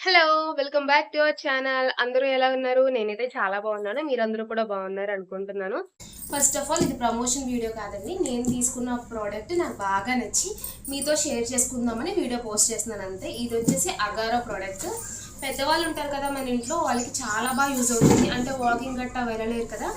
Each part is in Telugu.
Hello! Welcome back to our channel. అందరూ ఎలా ఉన్నారు? నేనైతే చాలా బాగున్నాను. మీరందరూ కూడా బాగున్నారు అనుకుంటున్నాను. ఫస్ట్ ఆఫ్ ఆల్ ఇది ప్రమోషన్ వీడియో కాదండి. నేను తీసుకున్న ప్రోడక్ట్ నాకు బాగా నచ్చి మీతో షేర్ చేసుకుందామని వీడియో పోస్ట్ చేస్తున్నాను అంతే. ఇది వచ్చేసి అగారో ప్రోడక్ట్. పెద్దవాళ్ళు ఉంటారు కదా మన ఇంట్లో, వాళ్ళకి చాలా బాగా యూజ్ అవుతుంది. అంటే వాకింగ్ గట్టా వెళ్ళలేరు కదా,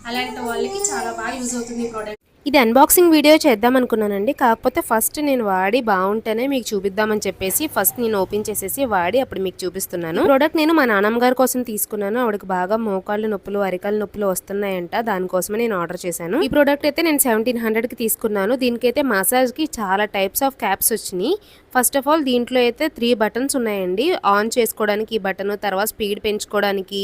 అలాంటి వాళ్ళకి చాలా బాగా యూజ్ అవుతుంది ఈ ప్రోడక్ట్. ఇది అన్బాక్సింగ్ వీడియో చేద్దాం అనుకున్నానండి. కాకపోతే ఫస్ట్ నేను వాడి బాగుంటేనే మీకు చూపిద్దామని చెప్పేసి ఫస్ట్ నేను ఓపెన్ చేసేసి వాడి అప్పుడు మీకు చూపిస్తున్నాను. ప్రోడక్ట్ నేను మా నాన్నమ్మ గారి కోసం తీసుకున్నాను. ఆవిడకి బాగా మోకాళ్ళ నొప్పులు, అరికాల నొప్పులు వస్తున్నాయంట. దానికోసమే నేను ఆర్డర్ చేశాను. ఈ ప్రోడక్ట్ అయితే నేను 1700 కి తీసుకున్నాను. దీనికైతే మసాజ్ కి చాలా టైప్స్ ఆఫ్ క్యాప్స్ వచ్చినాయి. ఫస్ట్ ఆఫ్ ఆల్ దీంట్లో అయితే 3 బటన్స్ ఉన్నాయండి. ఆన్ చేసుకోవడానికి ఈ బటన్, తర్వాత స్పీడ్ పెంచుకోవడానికి,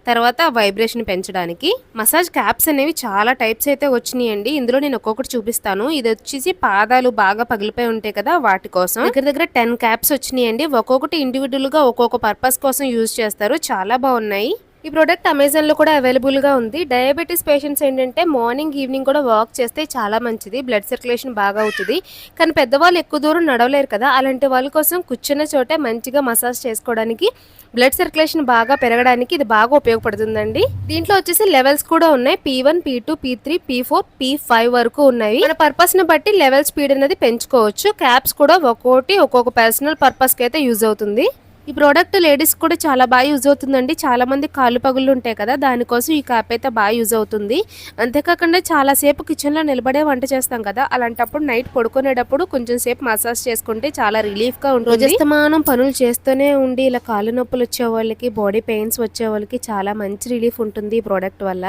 తర్వాత వైబ్రేషన్ పెంచడానికి. మసాజ్ క్యాప్స్ అనేవి చాలా టైప్స్ అయితే వచ్చినాయండి. ఇందులో నేను ఒక్కొక్కటి చూపిస్తాను. ఇది వచ్చేసి పాదాలు బాగా పగిలిపోయి ఉంటాయి కదా, వాటి కోసం దగ్గర 10 క్యాప్స్ వచ్చినాయండి. ఒక్కొక్కటి ఇండివిజువల్ గా ఒక్కొక్క పర్పస్ కోసం యూజ్ చేస్తారు. చాలా బాగున్నాయి. ఈ ప్రోడక్ట్ అమెజాన్ లో కూడా అవైలబుల్ గా ఉంది. డయాబెటీస్ పేషెంట్స్ ఏంటంటే మార్నింగ్ ఈవినింగ్ కూడా వాక్ చేస్తే చాలా మంచిది, బ్లడ్ సర్క్యులేషన్ బాగా అవుతుంది. కానీ పెద్దవాళ్ళు ఎక్కువ దూరం నడవలేరు కదా, అలాంటి వాళ్ళ కోసం కూర్చున్న చోటే మంచిగా మసాజ్ చేసుకోవడానికి, బ్లడ్ సర్క్యులేషన్ బాగా పెరగడానికి ఇది బాగా ఉపయోగపడుతుందండి. దీంట్లో వచ్చేసి లెవెల్స్ కూడా ఉన్నాయి. P1, P2, P3, P4, P5 వరకు ఉన్నాయి. మన పర్పస్ ని బట్టి లెవెల్ స్పీడ్ అనేది పెంచుకోవచ్చు. క్యాప్స్ కూడా ఒక్కొక్కటి ఒక్కొక్క పర్సనల్ పర్పస్ కి అయితే యూజ్ అవుతుంది. ఈ ప్రోడక్ట్ లేడీస్ కూడా చాలా బాగా యూజ్ అవుతుందండి. చాలా మంది కాళ్ళు పగుళ్ళు ఉంటాయి కదా, దానికోసం ఈ క్యాప్ అయితే బాగా యూజ్ అవుతుంది. అంతేకాకుండా చాలా సేపు కిచెన్ లో నిలబడే వంట చేస్తాం కదా, అలాంటప్పుడు నైట్ పడుకునేటప్పుడు కొంచెం సేపు మసాజ్ చేసుకుంటే చాలా రిలీఫ్ గా ఉంటుంది. రోజస్తమానం పనులు చేస్తూనే ఉండి ఇలా కాళ్ళు నొప్పులు వచ్చే వాళ్ళకి, బాడీ పెయిన్స్ వచ్చే వాళ్ళకి చాలా మంచి రిలీఫ్ ఉంటుంది ఈ ప్రోడక్ట్ వల్ల.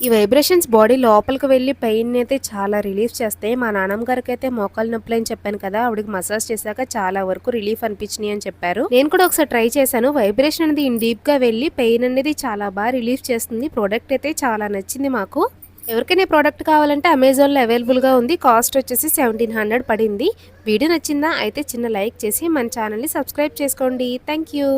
ఈ వైబ్రేషన్స్ బాడీ లోపలికి వెళ్ళి పెయిన్ అయితే చాలా రిలీఫ్ చేస్తాయి. మా నాన్నమ్మ గారికి అయితే మోకాలు నొప్పులు అని చెప్పాను కదా, ఆవిడకి మసాజ్ చేశాక చాలా వరకు రిలీఫ్ అనిపించినాయి అని చెప్పారు. నేను కూడా ఒకసారి ట్రై చేశాను. వైబ్రేషన్ అనేది డీప్ గా వెళ్ళి పెయిన్ అనేది చాలా బాగా రిలీఫ్ చేస్తుంది. ప్రోడక్ట్ అయితే చాలా నచ్చింది మాకు. ఎవరికైనా ప్రోడక్ట్ కావాలంటే అమెజాన్ లో అవైలబుల్ గా ఉంది. కాస్ట్ వచ్చేసి 1700 పడింది. వీడియో నచ్చిందా అయితే చిన్న లైక్ చేసి మన ఛానల్ ని సబ్స్క్రైబ్ చేసుకోండి. Thank you.